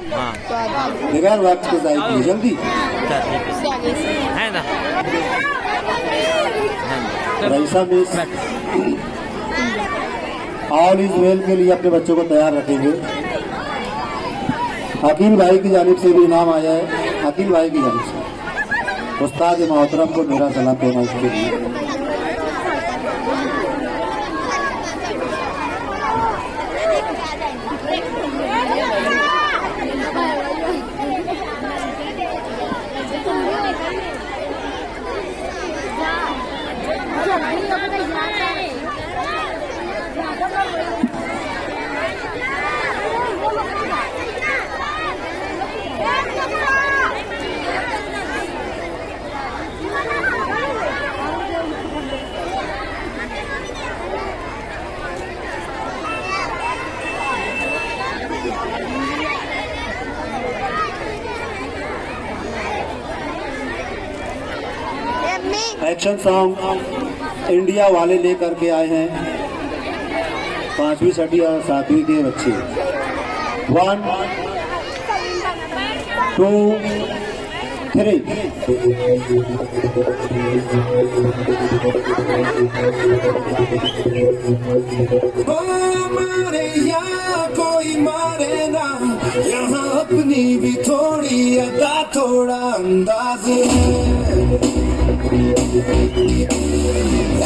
बगैर वक्त के जाएगी जल्दी है ना Raisa miss all is well के लिए अपने बच्चों को तैयार रखेंगे। अकील भाई की जानिब से भी इनाम आया है। अकील भाई की जानिब से उस्ताद मोहतरम को मेरा सलाम देना उसके लिए। एक्शन सॉन्ग इंडिया वाले लेकर के आए हैं 5वीं 6वीं और 7वीं के बच्चे। 1 2 3 मारे यहाँ कोई मारे ना, यहाँ अपनी भी थोड़ी अदा थोड़ा अंदाज है।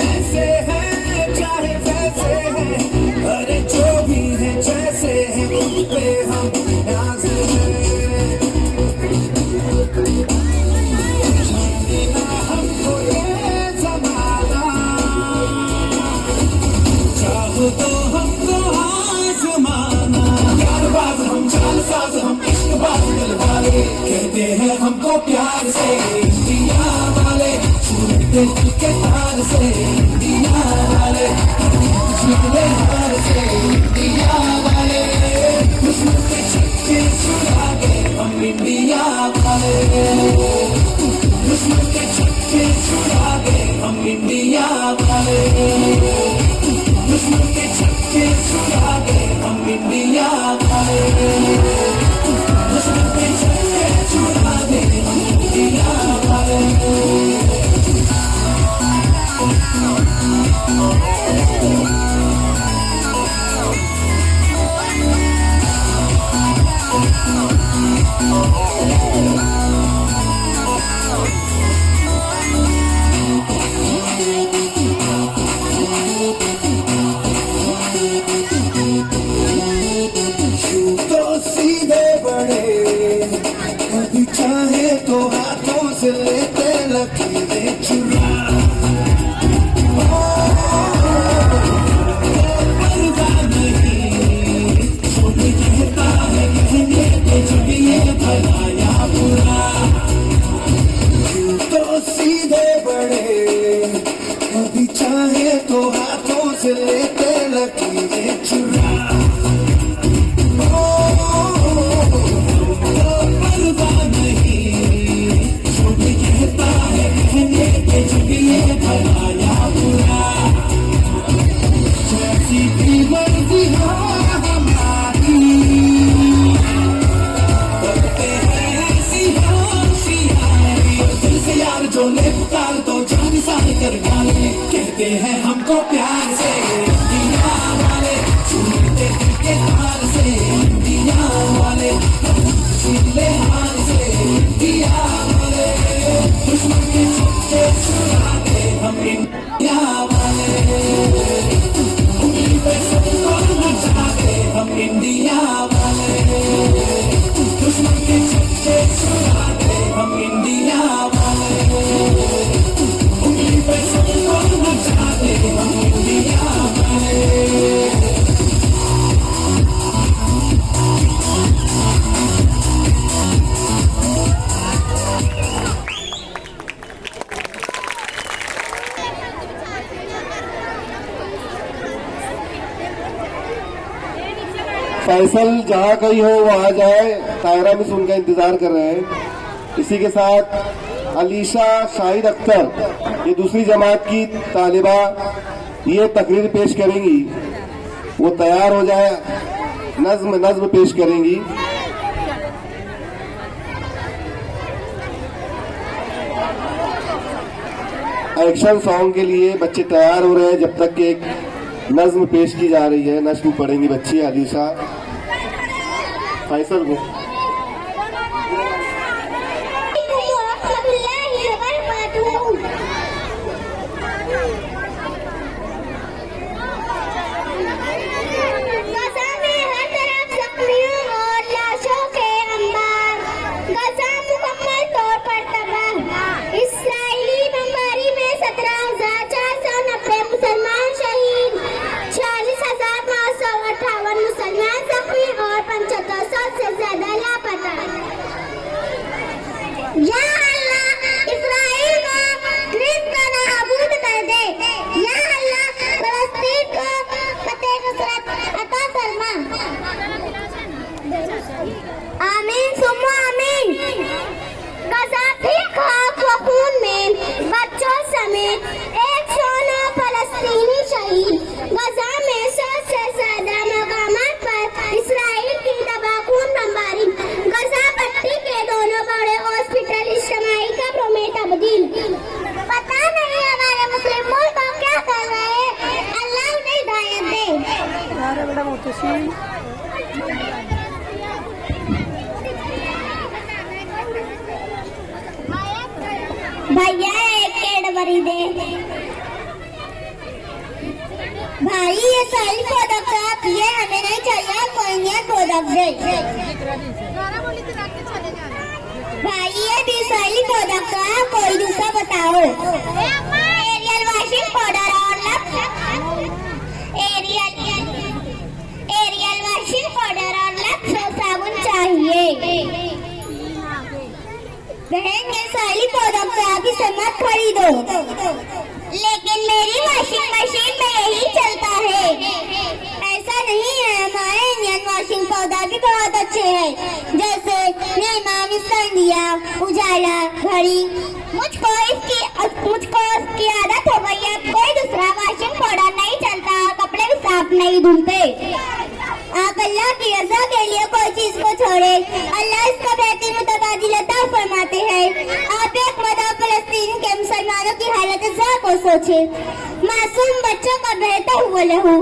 ऐसे हैं चाहे वैसे हैं, अरे जो भी है जैसे हैं उन पे हम नाज हैं। जाने ना हमको ये ज़माना, चाहो तो हमको आज़माना। यारबाज़ हम, चालसाज़ हम, इश्क़बाज़ दिल वाले, कहते हैं हमको प्यार से इंडिया वाले। दिल के तार से इंडिया वाले, झूले हार से इंडिया वाले, दुश्मन के छक्के छुड़ा के हम इंडिया वाले। दुश्मन के छक्के छुड़ा के हम इंडिया वाले। दुश्मन के छक्के छुड़ा के हम इंडिया वाले। दुश्मन के छक्के छुड़ा के हम इंडिया वाले। तो सीधे बड़े, कभी चाहे तो हाथों से लेते लकीरें चुरा। तो सीधे बड़े, कभी चाहे तो हाथों से लेते लकीरें चुरा। परवाह नहीं, जो भी कहता है कहने के जुगिए भला या बुरा। जैसी भी मर्जी हो हमारी, यार जो ले पुकार तो जान सारे कर डाले, कहते हैं हमको प्यार से इंडिया वाले। सुनते के हार से इंडिया वाले, झूले हार से इंडिया वाले, दुश्मन के छक्के छुड़ा के हम इंडिया वाले। उंगली पे सबको नचा के हम इंडिया वाले। दुश्मन के छक्के छुड़ा के हम इंडिया वाले। उंगली पे सबको नचा के हम इंडिया वाले। फैसल जहाँ कहीं हो वो आ जाए, तायरा मिस उनका इंतजार कर रहे हैं। इसी के साथ अलीशा शाहिद अख्तर, ये दूसरी जमात की तालिबा, ये तकरीर पेश करेंगी। वो तैयार हो जाए, नज्म पेश करेंगी। एक्शन सॉन्ग के लिए बच्चे तैयार हो रहे हैं जब तक कि एक नज्म पेश की जा रही है। नज्म पढ़ेंगी बच्ची अलीशा फैसल को। आमीन सुम्मा आमीन। गजा भी खाक व खून में बच्चों समेत 109 फलस्तीनी शहीद। गजा में 100 से ज्यादा मकामात पर इसराइल की तबाहकून बमबारी। गजा पट्टी के दोनों बड़े हॉस्पिटल इज्तिमाई कब्रों में तब्दील। पता नहीं हमारे मुस्लिम मुल्क को क्या कर रहे हैं, अल्लाह उन्हें हिदायत दे। भैया एक कैडबरी दे। भाई ये सारी प्रोडक्ट आप ये हमें नहीं चाहिए, कोई इंडियन प्रोडक्ट दे। भाई ये भी सारी प्रोडक्ट है, कोई दूसरा बताओ। एरियल वॉशिंग पाउडर और एरियल वॉशिंग पाउडर और लक्स साबुन चाहिए। बहन ये सारी प्रोडक्ट आप इसे मत खरीदो। लेकिन मेरी वॉशिंग मशीन में यही चलता है। ऐसा नहीं है, हमारे इंडियन वॉशिंग पाउडर भी बहुत अच्छे हैं, जैसे नीमा, मिस्टंडिया, उजाला, घड़ी। मुझको इसकी आदत हो गई है। कोई दूसरा वॉशिंग पाउडर नहीं चलता, कपड़े भी साफ नहीं धुलते। आप अल्लाह की रजा के लिए कोई चीज को छोड़े, अल्लाह इसका बेहतरीन मुतबादिल अता फरमाते हैं। आप एक मर्तबा फलस्तीन के मुसलमानों की हालत को सोचे। मासूम बच्चों का बेहतर हुआ लहू।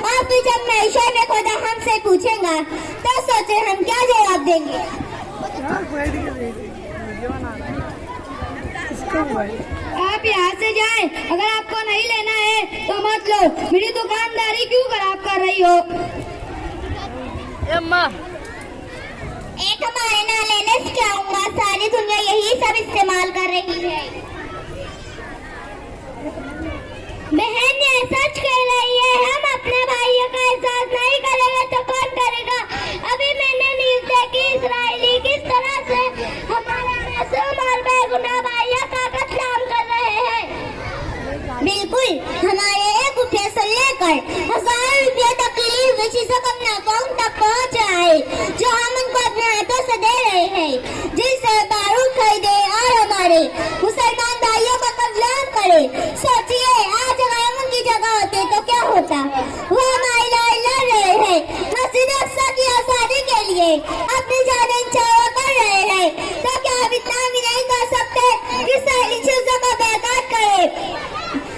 और फिर जब मैशर में खुदा हमसे पूछेगा तो सोचे हम क्या जवाब देंगे। आप यहाँ से जाएं, अगर आपको नहीं लेना है तो मत लो। मेरी दुकानदारी क्यों खराब कर रही हो? एक हमारे ना लेने से क्या होगा, सारी दुनिया यही सब इस्तेमाल कर रही है। बहन ये सच कह रही है, हम अपने भाइयों का एहसास नहीं करेंगे तो कौन करेगा? अभी मैंने न्यूज़ देखी, इजरायली किस तरह से हमारे मासूम और बेगुनाह भाइयों का कत्लेआम कर रहे हैं। बिल्कुल, हमारे एक रुपये से लेकर 1000 रुपये तकलीफ किसी से अपने अकाउंट तक पहुँच जाए, जो हम उनको अपने हाथों से दे रहे हैं, जिससे बारूद खरीदे और हमारे मुसलमान भाइयों का कत्लेआम करे। सोचिए, आज अगर हम उनकी जगह होते तो क्या होता? वो हमारी लड़ाई लड़ रहे हैं, मस्जिद अक्सा की आजादी के लिए अपनी जान न्यौछावर कर रहे हैं, तो क्या हम इतना भी नहीं कर सकते कि सारी चीजों का बैकात करें?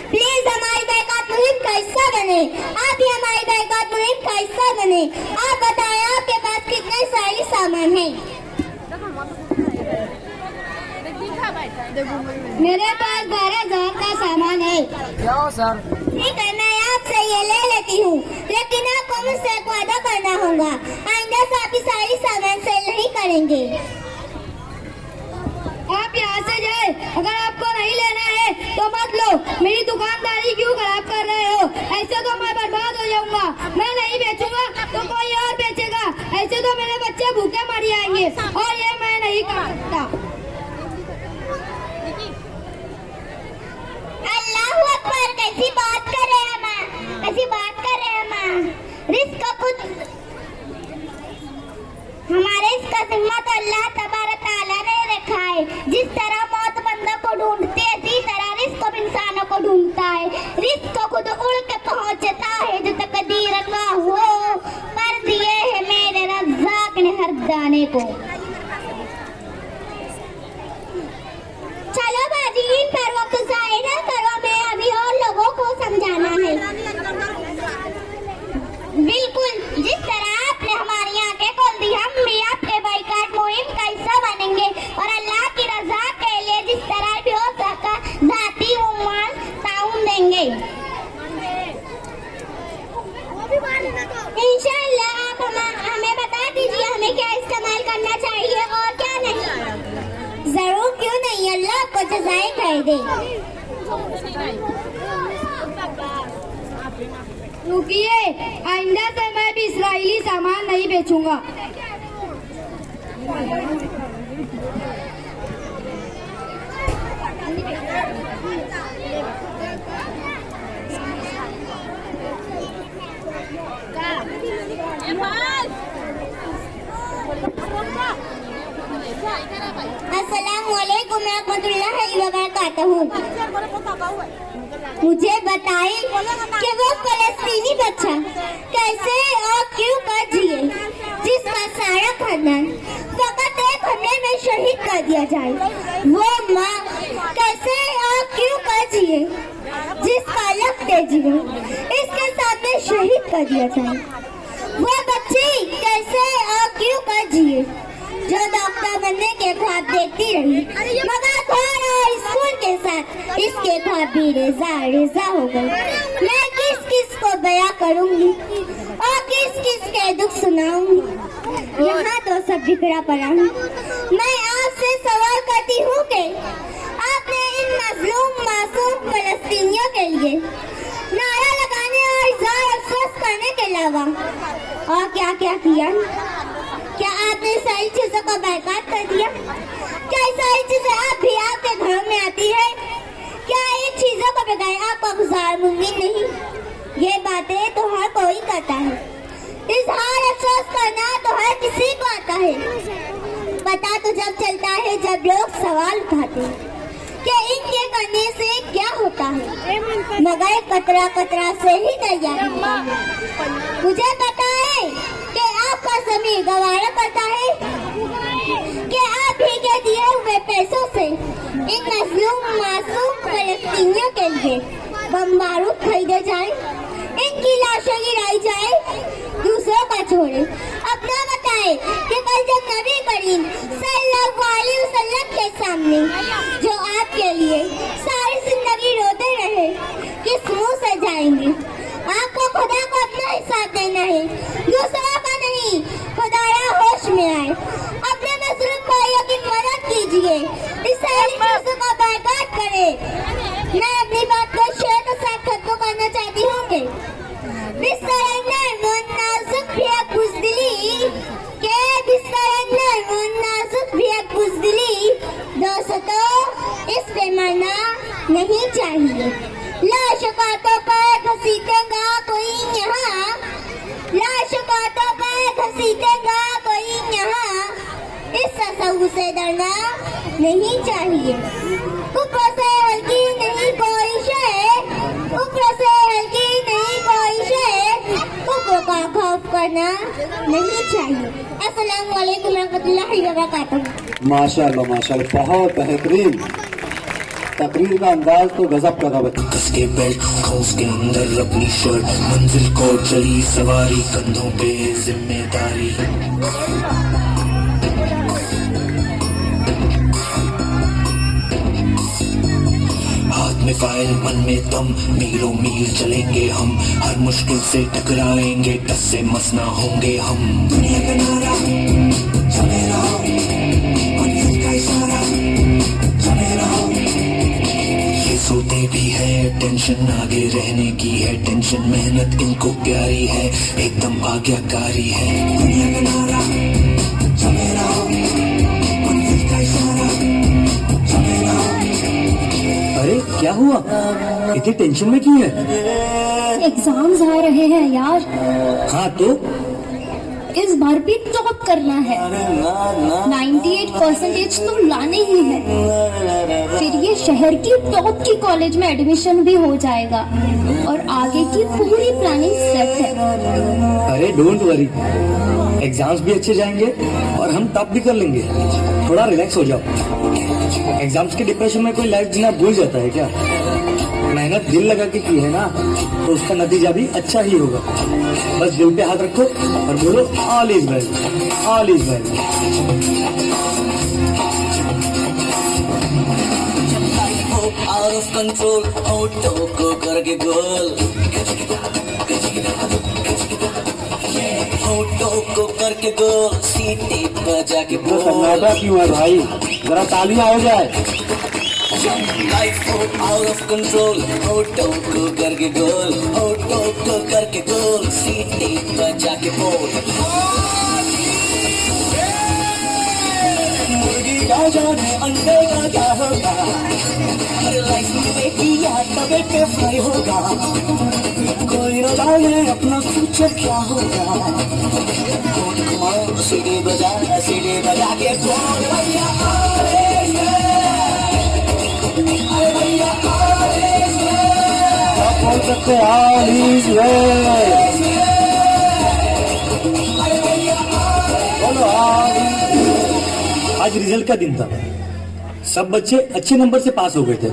प्लीज हमारी बैकात मुहिम का हिस्सा बने। आप भी हमारी बैकात मुहिम का हिस्सा बने। आप बताएं आपके पास कितने सारी सामान है? मेरे पास 12,000 का सामान है। ठीक है, मैं आपसे ये ले लेती हूँ, लेकिन आपको मुझसे एक वादा करना होगा, आइंदा से आप सारी सामान सेल नहीं करेंगे। आप यहाँ से जाए, अगर आपको नहीं लेना है तो मत लो। मेरी दुकानदारी क्यों खराब कर रहे हो? ऐसे तो मैं बर्बाद हो जाऊंगा। मैं नहीं बेचूंगा तो कोई और बेचेगा। ऐसे तो मेरे बच्चे भूखे मर जाएंगे और ये मैं नहीं कर सकता। अल्लाह अकबर, कैसी बात कर रहे हैं माँ, कैसी बात कर रहे हैं माँ। रिस्क खुद हमारे इसका जिम्मा तो अल्लाह तबारक तआला ने रखा है। जिस तरह मौत बंदों को ढूंढती है, इसी तरह रिस्क भी इंसानों को ढूंढता है। रिस्क खुद उड़ के पहुंचता है, जो तकदीर का हो कर दिए है मेरे रज़्ज़ाक ने हर दाने को। चलो बाजी, इन पर वक्त ज़ाया न करो। जाना है। बिल्कुल, जिस तरह आपने हमारी आंखें खोल दी, हम भी आपके बाइकाट मुहिम का हिस्सा बनेंगे और अल्लाह की रजा के लिए जिस तरह भी हो सका जाती उम्मान ताउन देंगे। इंशाअल्लाह आप हमें बता दीजिए हमें क्या इस्तेमाल करना चाहिए और क्या नहीं। जरूर, क्यों नहीं, अल्लाह आपको जज़ाए खैर दे। रुकिए, आइंदा से मैं भी इस्राएली सामान नहीं बेचूंगा। अस्सलामुअलैकुम रहमतुल्लाहि व बरकातहू। मुझे बताएं कि वो फलस्तीनी बच्चा कैसे और क्यों कर जिए जिसका सारा खानदान फकत एक हमले में शहीद कर दिया जाए। वो माँ कैसे और क्यों कर जिए जिसका लगते जीवन इसके सामने शहीद कर दिया जाए। वो बच्ची कैसे और क्यों कर जिए जो डॉक्टर बनने के ख्वाब देखती रही, मगर घर और स्कूल के साथ इसके ख्वाब भी रेजा हो गए। मैं किस किस को बयां करूंगी और किस किस के दुख सुनाऊंगी। यहाँ तो सब बिखरा पड़ा है। मैं आपसे सवाल करती हूँ कि आपने इन मजलूम मासूम फलस्तीनियों के लिए नारा लगाने और इज़हार अफसोस करने के अलावा और क्या क्या किया? क्या आपने सारी चीजों को बायकॉट कर दिया? क्या सारी चीजें आप भी आपके घरों में आती है? क्या इन चीजों को बगैर आपका गुजारा मुमकिन नहीं? ये बातें तो हर कोई करता है। इज़हार अफसोस करना तो हर किसी को आता है। पता तो जब चलता है जब लोग सवाल उठाते हैं कि इनके करने से क्या होता है, मगर कतरा कतरा से ही तैयार होता है। मुझे पता है कि आपका ज़मीर गवारा करता है कि आप ही के दिए हुए पैसों से इन मजलूम मासूम फलस्तीनियों के लिए बम बारूद खरीदे जाए, इनकी लाशें गिराई जाए, दूसरों का छोड़े अपना बताए कि कल जब नबी करीम सल्लल्लाहु अलैहि वसल्लम के सामने जो आपके लिए सारी जिंदगी रोते रहे, किस मुंह से जाएंगे? आपको खुदा को अपना हिसाब देना है, दूसरों का नहीं। खुदाया होश में आए, अपने मजलूम भाइयों की मदद कीजिए, इस सारी चीजों को बायकॉट करें। मैं अपनी बात को शेर के साथ खत्म करना चाहती हूँ कि बिस्तर अंदर वो नाजुक भी एक बुज़दिली के बिस्तर अंदर वो नाजुक भी एक बुज़दिली दोस्तों इस पे मरना नहीं चाहिए। लाशकातों पर घसीटेगा कोई यहाँ, लाशकातों पर घसीटेगा कोई यहाँ, इस तसव्वुर से डरना नहीं चाहिए। ऊपर से हल्की नहीं कोई शय, ऊपर से हल्की नहीं कोई शय, ऊपर का खौफ करना नहीं चाहिए। अस्सलाम वालेकुम रहमतुल्लाहि व बरकातहू। माशाल्लाह माशाल्लाह, बहुत बेहतरीन तकरीर का अंदाज तो गजब का था बच्चे। कस के बेल्ट खौफ के अंदर अपनी शर्ट, मंजिल को चली सवारी, कंधों पे जिम्मेदारी। हाथ में फाइल मन में दम, मीलों मील चलेंगे हम, हर मुश्किल से टकराएंगे, टस से मस ना होंगे हम। दुनिया का नारा चले रहो, मंजिल का इशारा चले रहो। ये सोते भी है टेंशन आगे रहने की है, टेंशन मेहनत इनको प्यारी है, एकदम आज्ञाकारी है। दुनिया का नारा चले रहो, मंजिल का इशारा चले रहो। अरे क्या हुआ, इतनी टेंशन में क्यों है? एग्जाम्स आ रहे हैं यार, हाँ तो इस बार भी टॉप करना है। 98% तो लाने ही है, फिर ये शहर की टॉप की कॉलेज में एडमिशन भी हो जाएगा और आगे की पूरी प्लानिंग सेट है। अरे डोंट वरी, एग्जाम्स भी अच्छे जाएंगे और हम टॉप भी कर लेंगे। थोड़ा रिलैक्स हो जाओ। एग्जाम्स के डिप्रेशन में कोई लाइफ जीना भूल जाता है क्या? मैं मेहनत दिल लगा के की है ना, तो उसका नतीजा भी अच्छा ही होगा। बस दिल पे हाथ रखो और बोलो all is well, all is well. Out of control auto को करके गोल, ऑटो को करके गोल, सीटी बजा के तो बोल। सन्नाटा क्यों है भाई, जरा तालियां हो जाए। लाइफ हो आउट ऑफ कंट्रोल ऑटो को करके गोल, ऑटो को करके गोल, सीटी बजा के बोल। मुर्गी का जाने अंडे का क्या होगा, हर लाइफ में किया तबे पे फ्राई होगा। कोई न जाने अपना फ्यूचर क्या होगा। कौन कमाओ सीढ़ी बजा के बोल भैया भैया आप बोल सकते ऑल इज वेल, बोलो ऑल इज वेल। आज रिजल्ट का दिन था। सब बच्चे अच्छे नंबर से पास हो गए थे,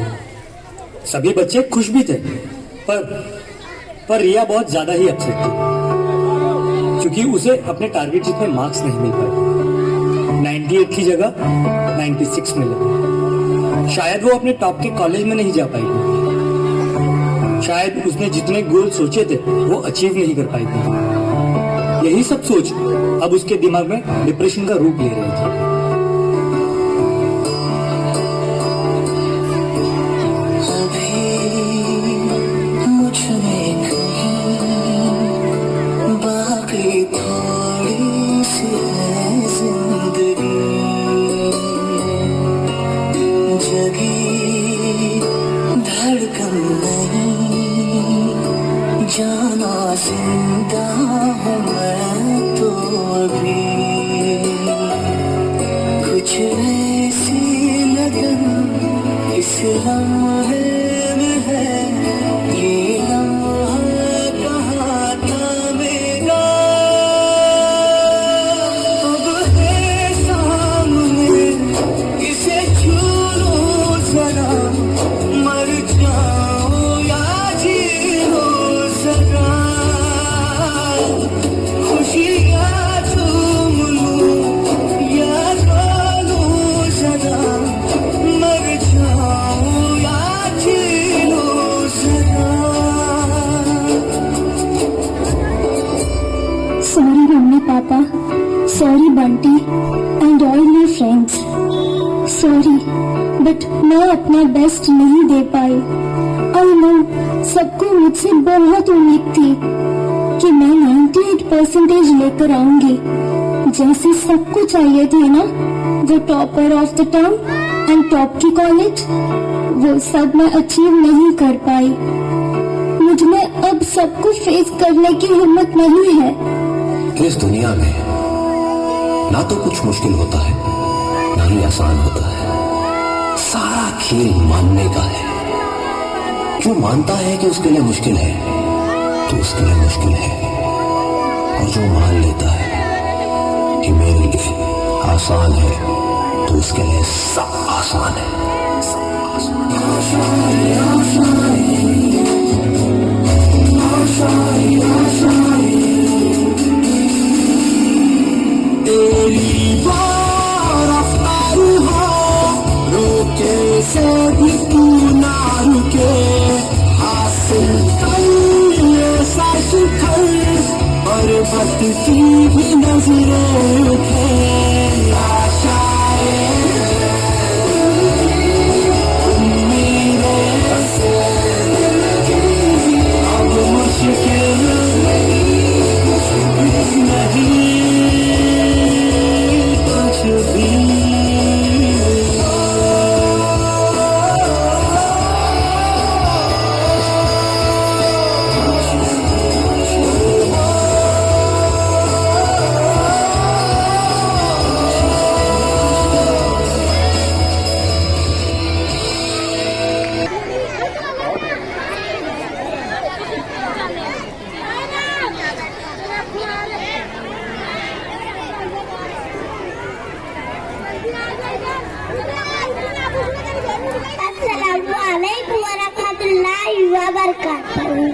सभी बच्चे खुश भी थे, पर रिया बहुत ज्यादा ही अपसेट थी, क्योंकि उसे अपने टारगेट जितने मार्क्स नहीं मिल पाए। 98 की जगह 96 मिले। शायद वो अपने टॉप के कॉलेज में नहीं जा पाई, शायद उसने जितने गोल सोचे थे वो अचीव नहीं कर पाई थी। यही सब सोच अब उसके दिमाग में डिप्रेशन का रूप ले रही थी। जाना जिंदा हूँ मैं तो अभी, कुछ ऐसी लगन इस लम्हे में है, ये लम्हा कहाँ था मेरा, अब है सामने इसे छू लो जरा, मर जाओ या जी लो जरा, खुशियाँ झूम लूं या रो लूं जरा, मर जाऊं या जी लो जरा। Sorry mummy papa, sorry Bunty and all my friends, sorry but मैं अपना बेस्ट नहीं दे पाई। आई नो सबको मुझसे बहुत उम्मीद थी कि मैं 98% लेकर आऊंगी, जैसे सबको चाहिए थे ना, वो topper of the town and top की कॉलेज, वो सब मैं अचीव नहीं कर पाई। मुझ में अब सबको फेस करने की हिम्मत नहीं है। इस दुनिया में ना तो कुछ मुश्किल होता है, ना ही आसान होता है। सारा खेल मानने का है। जो मानता है कि उसके लिए मुश्किल है, तो उसके लिए मुश्किल है, और जो मान लेता है कि मेरे लिए आसान है, तो उसके लिए सब आसान है। तेरी रफ्तार हो, रोके से भी तू ना रुके, हासिल कर ऐसा शिखर, पर्वत की भी नजरें उठे, आशाएं उम्मीदें से अब मुश्किल नहीं कुछ भी। पढ़ूं।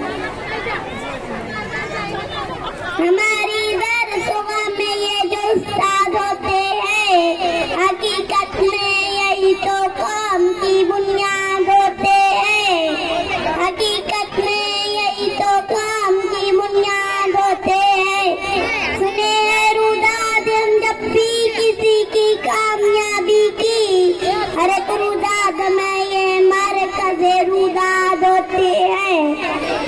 हमारी दरसगाह में ये जो उस्ताद होते हैं, हकीकत में यही तो काम की बुनियाद होते हैं। हकीकत में यही तो काम की बुनियाद होते हैं। सुने हैं रुदाद हम जब भी किसी की कामयाबी की, हर एक रुदाद में ये मरकज़ रुदाद होते हैं।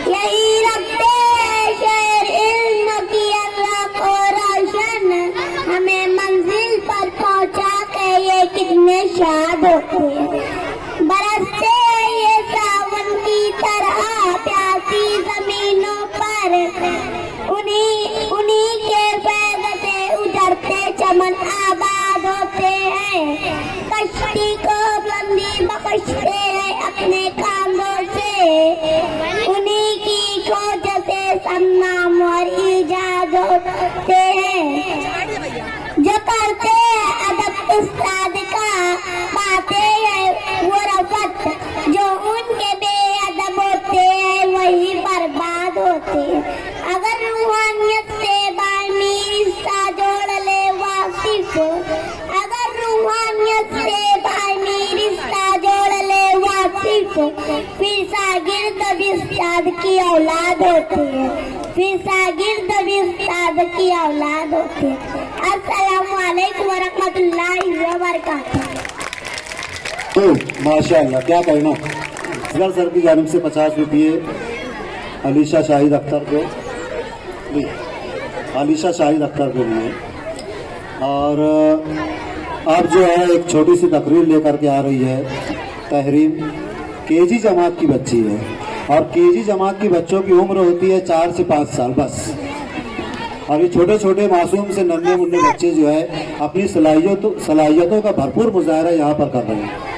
यही रखते हैं शेर इल्म की अल्लाह को रोशन, हमें मंजिल पर पहुंचा के ये कितने शाद होते हैं। बरसते हैं ये सावन की तरह प्यासी जमीनों पर, उन्हीं के फैज़ से उजड़ते चमन आबाद होते हैं। कश्ती को बुलंदी बख्शते हैं अपने कांधों से, उन्हीं की खोज से सन्नाम और ईजाद होते हैं। जो करते हैं अदब उस्ताद का, पाते हैं वो रफत, जो उनके बेअदब होते हैं वही बर्बाद होते हैं। अगर रूहानियत से बानी रिश्ता जोड़ ले वासिफ, अगर रूहानियत से बानी रिश्ता जोड़ ले वासिफ, फिर शागिर्द भी उस्ताद की औलाद होती है, फिर शागिर्द भी उस्ताद की औलाद होती है। अस्सलामु अलैकुम वरहमतुल्लाहि वबरकातुहू। तो माशाअल्लाह, क्या कहना। असगर सर की जानिब से 50 रुपये अलीशा शाहिद अख्तर को, अलीशा शाहिद अख्तर के लिए। और अब जो है एक छोटी सी तकरीर लेकर के आ रही है तहरीम। केजी जमात की बच्ची है और केजी जमात की बच्चों की उम्र होती है 4 से 5 साल बस। और ये छोटे छोटे मासूम से नन्हे मुन्ने बच्चे जो है अपनी सलाहियतों का भरपूर मुजाहरा यहाँ पर कर रहे हैं।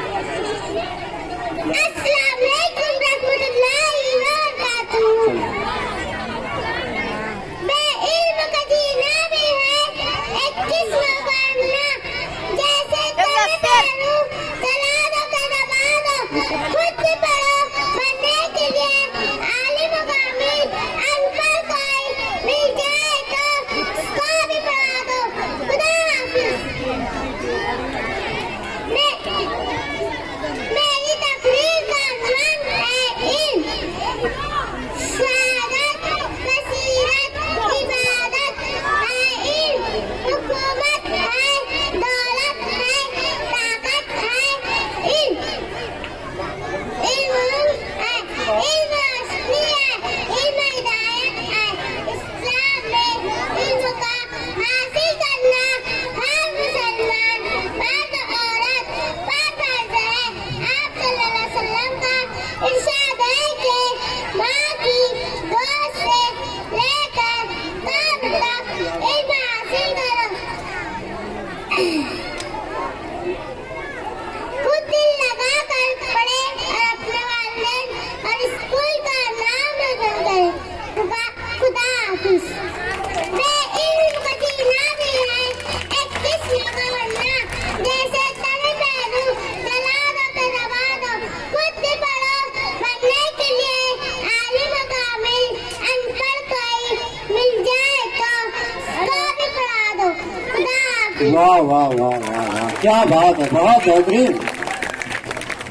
वाह वाह वाह वाह वाह, क्या बात है, बहुत बेहतरीन।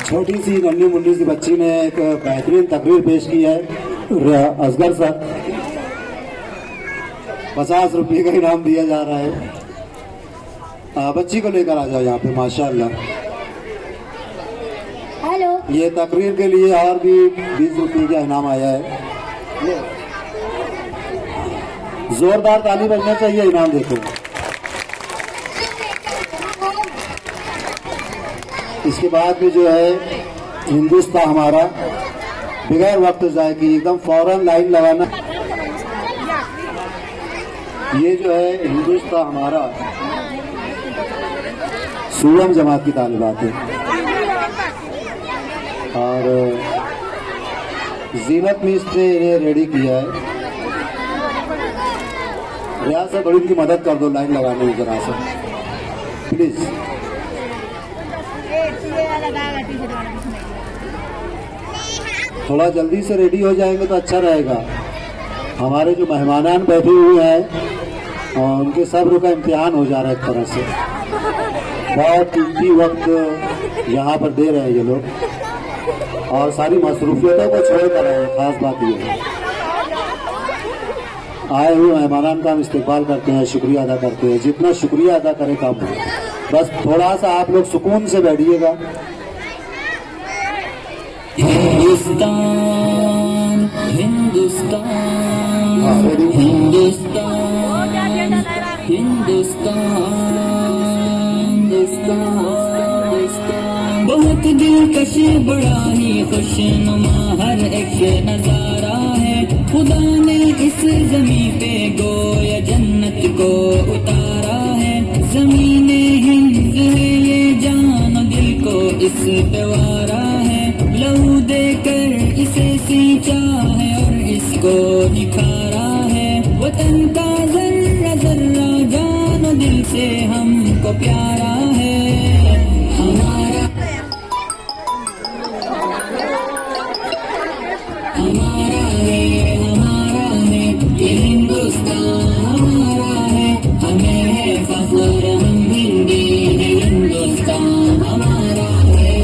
छोटी सी नन्ही मुन्नी सी बच्ची ने एक बेहतरीन तकरीर पेश की है। असगर सर 50 रुपये का इनाम दिया जा रहा है। बच्ची को लेकर आ जाओ यहाँ पे। माशाअल्लाह। हेलो। ये तकरीर के लिए और भी 20 रुपये का इनाम आया है। जोरदार ताली बजना चाहिए इनाम देखो। इसके बाद में जो है हिंदुस्तान हमारा, बगैर वक्त जाए कि एकदम फौरन लाइन लगाना। ये जो है हिंदुस्तान हमारा सूरम जमात की तालिबात है और जीनत मिस ने इन्हें रेडी किया है। रियाज से बड़ी उनकी मदद कर दो लाइन लगाने में जरा सा प्लीज। थोड़ा जल्दी से रेडी हो जाएंगे तो अच्छा रहेगा। हमारे जो मेहमानान बैठे हुए हैं और उनके सब्र का इम्तिहान हो जा रहा है एक तरह से। बहुत कीमती वक्त यहाँ पर दे रहे हैं ये लोग और सारी मसरूफियतों को छोड़ कर रहे हैं। खास बात ये है, आए हुए मेहमानान का हम इस्तेमाल करते हैं, शुक्रिया अदा करते हैं। जितना शुक्रिया अदा करे कम हो। बस थोड़ा सा आप लोग सुकून से बैठिएगा। हिंदुस्तान हिंदुस्तान हिंदुस्तान हिंदुस्तान हिंदुस्तान बहुत दिलकश बड़ा ही खुशनुमा हर एक नजारा है। खुदा ने इस जमीन पे गोया जन्नत को उतारा है। जमीने हिंद है ये जान दिल को इस पे वारा है। लहू देकर इसे सींचा है और इसको निखारा है। वतन का जर्रा जर्रा जान दिल से हमको प्यारा है। हमारा है ये हिंदुस्तान हमारा है। हमें है फख्र हम हिंदी है। हिंदुस्तान हमारा है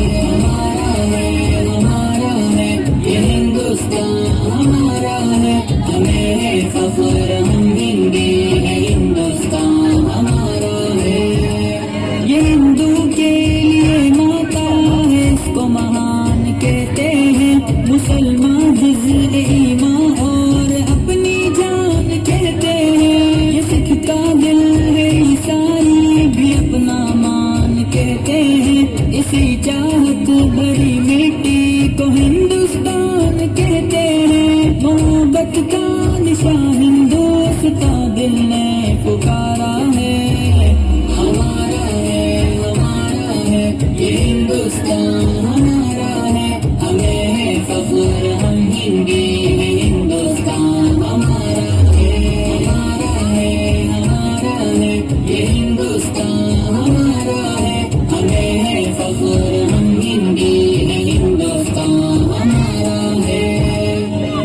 ये हिंदुस्तान हमारा है। हमें है फख्र हम हिंदी है। हिंदुस्तान हमारा है। ये हिंदू के लिए माता है, इसको महान कहते हैं। मुसलमान जिज़्र ईमान और अपनी जान कहते हैं। ये सिख का दिल है, ईसाई भी अपना मान कहते हैं। इसी चाहत भरी मिट्टी को हिंदुस्तान कहते हैं। मोहब्बत का निशान हिंदुस्तान दिल ने पुकारा है। हमारा है ये हिंदुस्तान हमारा है। हमें है फख्र हम हिंदी है। हिंदुस्तान हमारा है ये हिंदुस्तान हमारा है। हमें है फख्र हम हिंदी है। हिंदुस्तान हमारा है।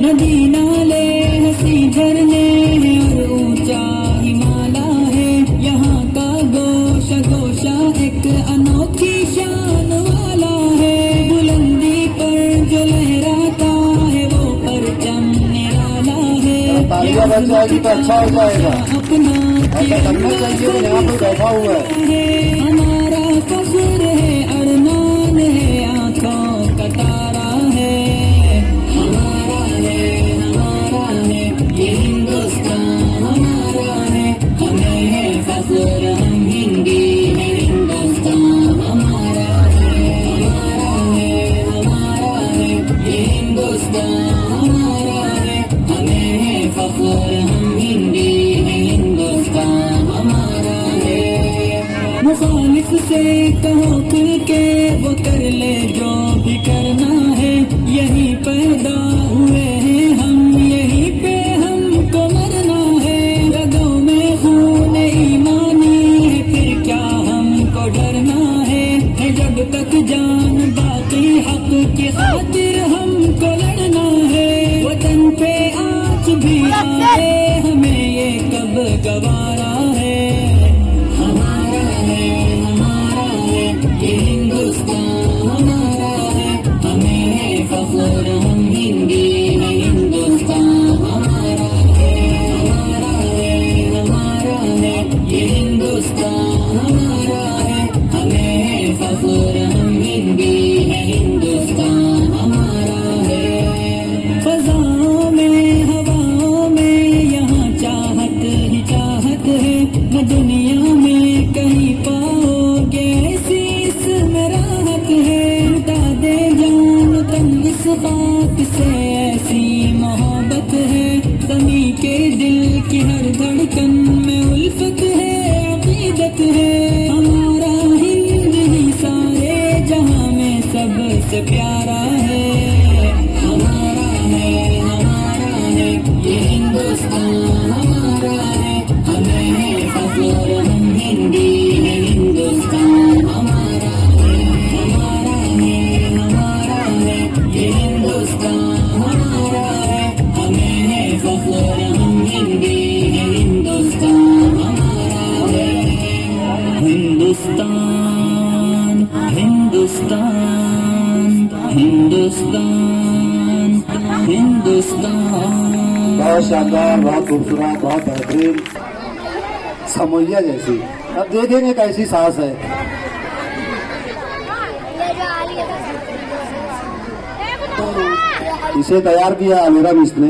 नदी नाले हंसी झरने हैं और ऊंचा हिमालय है। यहाँ का गोशा गोशा एक अनोखी शान वाला है। बुलंदी पर जो लहराता है वो परचम निराला है। तालियां बज जाएगी तो अच्छा हो जाएगा। अपना ऐसा करना चाहिए। वो यहाँ पे बैठा हुआ है। हमारा फख्र है, अरमान है, आंखों का तारा है। हमारा है ये हिंदुस्तान हमारा है। हमें है फख्र हम हिंदी है। हिंदुस्तान हमारा है ये हिंदुस्तान हमारा है। हमें है फख्र हम हिंदी है। हिंदुस्तान हमारा है। मुखालिफ से कहो खुल के वो कर ले जो भी करना है। यही पैदा हुए हैं हम, यहीं पे हमको मरना है। रगों में खून ईमानी है, फिर क्या हमको डरना है। जब तक जान बाकी हक की खातिर हमको लड़ना है। वतन पे आँच भी आए हमें ये कब गवारा है। हमारा है ये हिंदुस्तान हमारा है। हमें है फख्र हम हिंदी है। हिंदुस्तान हमारा है ये हिंदुस्तान हमारा है। हमें है फख्र हम हिंदी है। हिंदुस्तान हमारा है। फज़ाओं में हवाओं में यहाँ चाहत ही चाहत है। न दुनिया में कहीं पाओगे ऐसी इसमें राहत है। लुटा दे जान तन इस खाक से ऐसी मोहब्बत है। ज़मीं के दिल की हर धड़कन में उल्फत है, अकीदत है। हमारा हिंद ही सारे जहां में सबसे प्यारा है। हमारा है ये हिंदुस्तान हमारा है। हमें है फख्र हम हिंदी है। हिंदुस्तान हमारा है ये हिंदुस्तान बहुत शानदार, बहुत खूबसूरत, बहुत बेहतरीन, समोइया जैसी। अब देखेंगे कैसी सांस है। इसे तैयार किया अमेरा मिस ने।